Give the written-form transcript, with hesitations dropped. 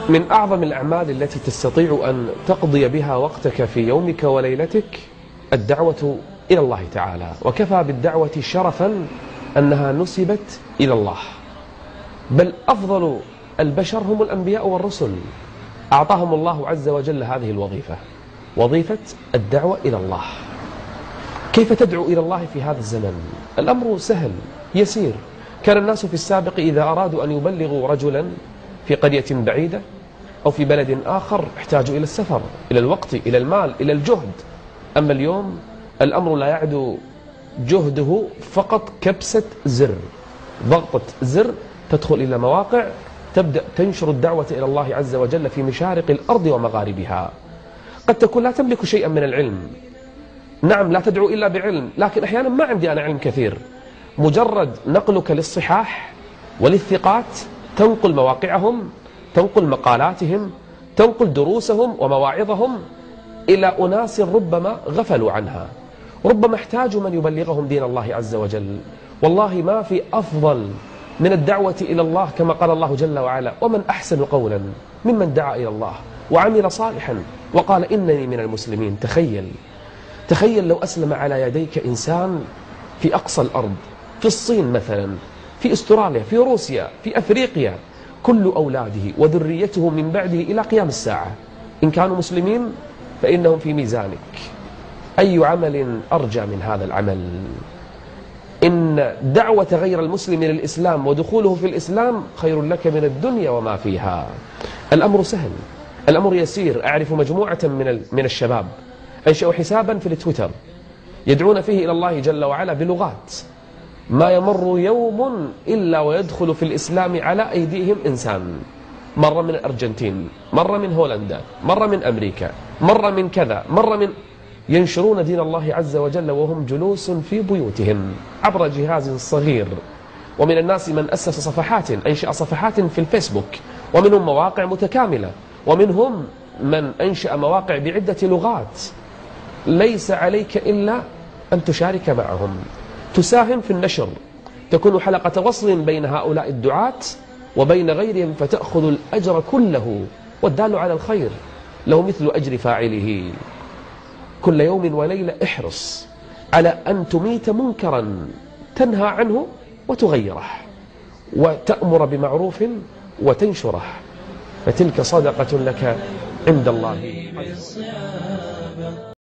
من أعظم الأعمال التي تستطيع أن تقضي بها وقتك في يومك وليلتك الدعوة إلى الله تعالى، وكفى بالدعوة شرفا أنها نسبت إلى الله، بل أفضل البشر هم الأنبياء والرسل، أعطاهم الله عز وجل هذه الوظيفة، وظيفة الدعوة إلى الله. كيف تدعو إلى الله في هذا الزمن؟ الأمر سهل يسير. كان الناس في السابق إذا أرادوا أن يبلغوا رجلا في قرية بعيدة أو في بلد آخر احتاجوا إلى السفر، إلى الوقت، إلى المال، إلى الجهد. أما اليوم الأمر لا يعدو جهده فقط كبسة زر، ضغطة زر، تدخل إلى مواقع تبدأ تنشر الدعوة إلى الله عز وجل في مشارق الأرض ومغاربها. قد تكون لا تملك شيئا من العلم، نعم لا تدعو إلا بعلم، لكن أحيانا ما عندي أنا علم كثير. مجرد نقلك للصحاح وللثقات، تنقل مواقعهم، تنقل مقالاتهم، تنقل دروسهم ومواعظهم إلى أناس ربما غفلوا عنها، ربما احتاجوا من يبلغهم دين الله عز وجل. والله ما في أفضل من الدعوة إلى الله، كما قال الله جل وعلا: ومن أحسن قولا ممن دعا إلى الله وعمل صالحا وقال إنني من المسلمين. تخيل لو أسلم على يديك إنسان في أقصى الأرض، في الصين مثلا، في أستراليا، في روسيا، في أفريقيا، كل أولاده وذريته من بعده إلى قيام الساعة إن كانوا مسلمين فإنهم في ميزانك. أي عمل أرجى من هذا العمل؟ إن دعوة غير المسلم للإسلام ودخوله في الإسلام خير لك من الدنيا وما فيها. الأمر سهل، الأمر يسير. أعرف مجموعة من الشباب أنشأوا حسابا في التويتر يدعون فيه إلى الله جل وعلا بلغات، ما يمر يوم إلا ويدخل في الإسلام على أيديهم إنسان، مرة من الأرجنتين، مرة من هولندا، مرة من أمريكا، مرة من كذا، مرة من، ينشرون دين الله عز وجل وهم جلوس في بيوتهم عبر جهاز صغير. ومن الناس من أسس صفحات، أنشأ صفحات في الفيسبوك، ومنهم مواقع متكاملة، ومنهم من أنشأ مواقع بعدة لغات. ليس عليك إلا أن تشارك معهم، تساهم في النشر، تكون حلقة وصل بين هؤلاء الدعاة وبين غيرهم، فتأخذ الأجر كله، والدال على الخير له مثل أجر فاعله. كل يوم وليلة احرص على أن تميت منكرا، تنهى عنه وتغيره، وتأمر بمعروف وتنشره، فتلك صدقة لك عند الله.